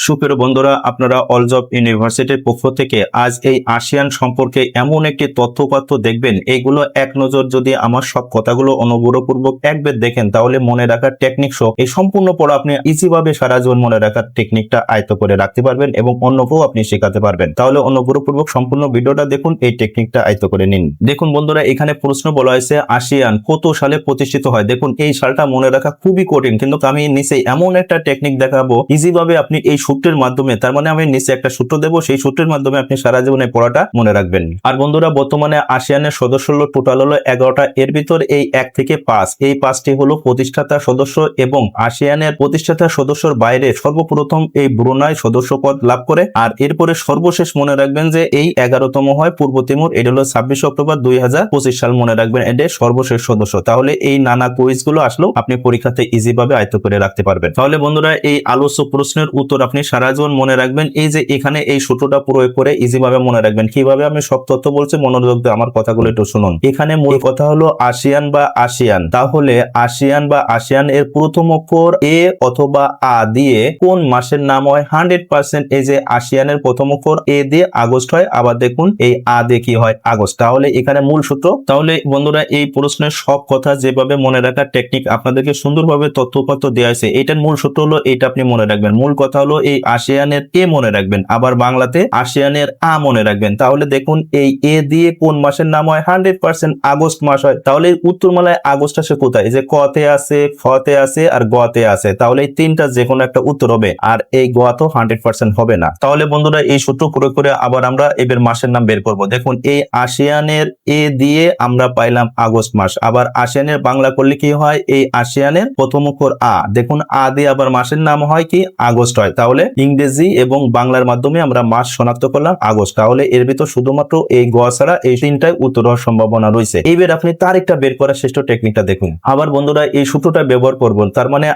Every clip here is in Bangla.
সুপ্রিয় বন্ধুরা, আপনারা অলজ অফ ইউনিভার্সিটির পক্ষ থেকে আজ এই আসিয়ান সম্পর্কে এমন একটি তথ্যপাত্র দেখবেন, এইগুলো এক নজর যদি আমার সব কথাগুলো অনুগ্রহপূর্বক একবার দেখেন তাহলে মনে রাখার টেকনিক সহ এই সম্পূর্ণ পড়া আপনি ইজিভাবে সারা জীবন মনে রাখার টেকনিকটা আয়ত্ত করে রাখতে পারবেন এবং অন্যকেও আপনি শেখাতে পারবেন। তাহলে অনুগ্রহপূর্বক সম্পূর্ণ ভিডিওটা দেখুন, এই টেকনিকটা আয়ত্ত করে নিন। দেখুন বন্ধুরা, এখানে প্রশ্ন বলা হয়েছে আসিয়ান কত সালে প্রতিষ্ঠিত হয়। দেখুন এই সালটা মনে রাখা খুবই কঠিন, কিন্তু আমি নিচে এমন একটা টেকনিক দেখাবো ইজিভাবে আপনি এই সূত্রের মাধ্যমে, তার মানে আমি নিচে একটা সূত্র দেবো, সেই সূত্রের মাধ্যমে আপনি সারা জীবনে পড়াটা মনে রাখবেন। আর বন্ধুরা, বর্তমানে আসিয়ানের সদস্য হলো টোটাল হলো 11টা। এর ভিতর এই 1 থেকে 5 এই 5টি হলো প্রতিষ্ঠাতা সদস্য, এবং আসিয়ানের প্রতিষ্ঠাতা সদস্যর বাইরে সর্বপ্রথম এই ব্রুনাই সদস্য পদ লাভ করে। আর এরপরে সর্বশেষ মনে রাখবেন যে এই 11তম হয় পূর্ব তিমুর, এটা হলো 26 অক্টোবর 2025 সাল মনে রাখবেন, এটা সর্বশেষ সদস্য। তাহলে এই নানা কুইজ গুলো আসলেও আপনি পরীক্ষাতে ইজি ভাবে আয়ত্ত করে রাখতে পারবেন। তাহলে বন্ধুরা, এই আলোচ্য প্রশ্নের উত্তর আপনি সারা জীবন মনে রাখবেন। এই যে এখানে এই সূত্রটা প্রয়োগ করে ইজি ভাবে মনে রাখবেন। কিভাবে আমি সব তথ্য বলছি, মনোযোগ দিয়ে আমার কথাগুলো একটু শুনুন। এখানে মূল কথা হলো আসিয়ান বা আসিয়ান। তাহলে আসিয়ান বা আসিয়ান এর প্রথম অক্ষর এ অথবা আ দিয়ে কোন মাসের নাম হয়? 100% এই যে আসিয়ানের প্রথম অক্ষর এ দিয়ে আগস্ট হয়, আবার দেখুন এই আ দিয়ে কি হয়? আগস্ট। তাহলে এখানে মূল সূত্র। তাহলে বন্ধুরা, এই প্রশ্নের সব কথা যেভাবে মনে রাখার টেকনিক আপনাদেরকে সুন্দরভাবে তথ্যপত্র দেওয়া হয়েছে, এটার মূল সূত্র হলো এটা আপনি মনে রাখবেন। মূল কথা হলো এই আসিয়ানের এ মনে রাখবেন, আবার বাংলাতে আসিয়ানের আ মনে রাখবেন। তাহলে দেখুন এই এ দিয়ে কোন মাসের নাম হয়? 100% আগস্ট মাস হয়। তাহলে উত্তরমালায় আগস্ট আসে কোথায়? যে ক তে আছে, খ তে আছে আর গ তে আছে। তাহলে এই তিনটা যে কোনো একটা উত্তর হবে, আর এই গ তো 100% হবে না। তাহলে বন্ধুরা, এই সূত্র প্রয়োগ করে আবার আমরা এবার মাসের নাম বের করব। দেখুন এই আসিয়ানের এ দিয়ে আমরা পাইলাম আগস্ট মাস, আবার আসিয়ানের বাংলা করলে কি হয়? এই আসিয়ানের প্রথম অক্ষর আ, দেখুন আ দিয়ে আবার মাসের নাম হয় কি? আগস্ট হয়। তাহলে ইংরেজি এবং বাংলার মাধ্যমে আমরা মাস শনাক্ত করলাম আগস্ট। তাহলে এর ভিতর শুধুমাত্র এই গ ছাড়া এই তিনটাই উত্তর হওয়ার সম্ভাবনা রয়েছে। এইবার আপনি তারিখটা বের করার শ্রেষ্ঠ টেকনিকটা দেখুন। আবার বন্ধুরা, এই সূত্রটা ব্যবহার করব, তার মানে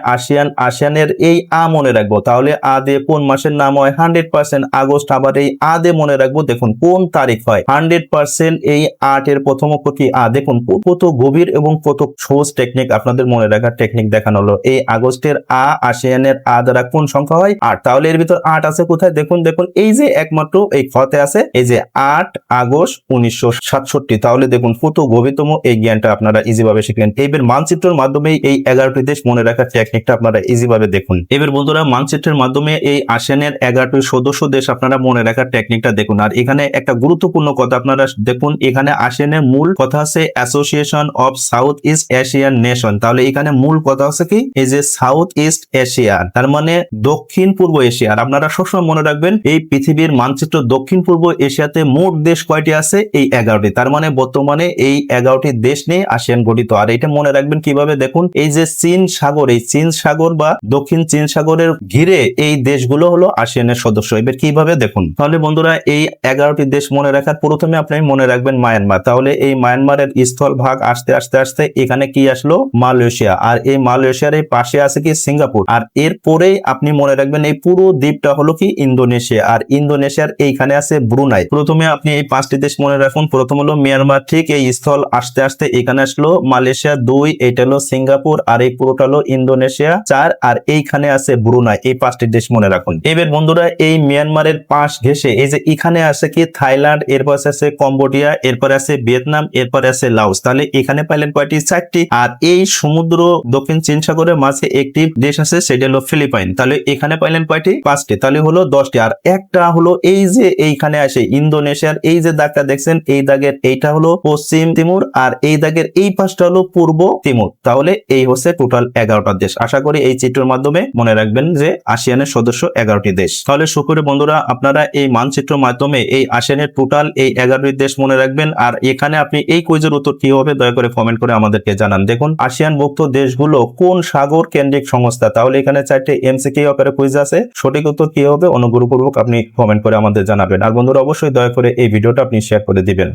আসিয়ানের এই আ মনে রাখবো। তাহলে আ দিয়ে কোন মাসের নাম হয়? 100% আগস্ট। আবার এই আ দিয়ে মনে রাখবো দেখুন কোন তারিখ হয়? 100% এই 8 এর প্রথম অক্ষর কি? আ। দেখুন কত গভীর এবং কত সহজ টেকনিক আপনাদের মনে রাখার টেকনিক দেখানো হলো। এই আগস্টের আ আসিয়ানের আ দ্বারা কোন সংখ্যা হয়? 8। তাহলে এর ভিতর 8 আছে কোথায়? দেখুন এই যে একমাত্র এই খতে আছে, এই যে 8 আগস্ট 1967। তাহলে দেখুন কত গভীরতম এই জ্ঞানটা আপনারা ইজি ভাবে শিখলেন। এবার মানচিত্রের মাধ্যমে এই 11টি দেশ মনে রাখার টেকনিকটা আপনারা ইজি ভাবে দেখুন। এবার বন্ধুরা, মানচিত্রের মাধ্যমে এই আসিয়ানের 11টি সদস্য দেশ আপনারা মনে রাখার টেকনিকটা দেখুন। আর এখানে একটা গুরুত্বপূর্ণ কথা আপনারা দেখুন, এখানে আসিয়ানের মূল কথা আছে association of south east Asian nation. তাহলে এখানে মূল কথা আছে কি? এই যে সাউথ ইস্ট এশিয়া, তার মানে দক্ষিণ পূর্ব এশিয়া। আর আপনারা সবসময় মনে রাখবেন এই পৃথিবীর মানচিত্র দক্ষিণ পূর্ব এশিয়াতে মোট দেশ কয়টি আছে? এই 11টি। তার মানে বর্তমানে এই 11টি দেশ নিয়ে আসিয়ান গঠিত। আর এটা মনে রাখবেন কিভাবে? দেখুন এই যে চীন সাগর, এই চীন সাগর বা দক্ষিণ চীন সাগরের ঘিরে এই দেশগুলো হলো আসিয়ানের সদস্য। এবার কিভাবে দেখুন। তাহলে বন্ধুরা, এই 11টি দেশ মনে রাখার প্রথমে আপনি মনে রাখবেন মায়ানমার। তাহলে এই মায়ানমারের স্থল ভাগ আস্তে আস্তে আস্তে এখানে কি আসলো? মালয়েশিয়া। আর এই মালয়েশিয়ার এই পাশে আছে কি? সিঙ্গাপুর। আর এরপরেই আপনি মনে রাখবেন এই পুরো দ্বীপটা হলো কি? ইন্দোনেশিয়া। আর ইন্দোনেশিয়ার এইখানে আছে ব্রুনাই। প্রথমে আপনি এই 5টি দেশ মনে রাখুন। প্রথম হলো মিয়ানমার, ঠিক এই স্থল আস্তে আস্তে এখানে আসলো মালয়েশিয়া 2, এটা হলো সিঙ্গাপুর, আর এই পুরোটা হলো ইন্দোনেশিয়া 4, আর এইখানে আছে ব্রুনাই। এই 5টি দেশ মনে রাখুন। এবার বন্ধুরা, এই মিয়ানমারের পাশ ঘেঁষে এই যে এখানে আছে কি? থাইল্যান্ড, এরপর আছে কম্বোডিয়া, এরপর আছে ভিয়েতনাম, এরপর আছে লাওস। তাহলে এখানে পাইলেন কয়টি? 4টি। আর এই সমুদ্র দক্ষিণ চীন সাগরের মাঝে একটি দেশ আছে, সেটা হলো ফিলিপাইন। তাহলে এখানে পাইলেন কয়টি? 5টি। তাহলে হলো 10টি। আর একটা হলো এই যে এইখানে আসে ইন্দোনেশিয়ার এই যে দাগটা দেখছেন, এই দাগের এইটা হলো পশ্চিম তিমুর, আর এই দাগের এই পাশটা হলো পূর্ব তিমুর। তাহলে এই হচ্ছে টোটাল 11টা দেশ। আশা করি এই চিত্রের মাধ্যমে মনে রাখবেন যে আসিয়ানের সদস্য 11টি দেশ। তাহলে সুপ্রিয় বন্ধুরা, আপনারা এই মানচিত্রের মাধ্যমে এই আসিয়ানের টোটাল এই 11টি দেশ মনে রাখবেন। আর এখানে আপনি এই কুইজের উত্তর কি হবে দয়া করে কমেন্ট করে আমাদেরকে জানান। দেখুন আসিয়ানভুক্ত দেশগুলো কোন সাগর কেন্দ্রিক সংস্থা? তাহলে এখানে 4টে এমসিকিউ আকারে কুইজ আছে। সঠিক উত্তর কি হবে অনুগ্রহপূর্বক আপনি কমেন্ট করে আমাদের জানাবেন। আর বন্ধুরা, অবশ্যই দয়া করে এই ভিডিওটা আপনি শেয়ার করে দিবেন।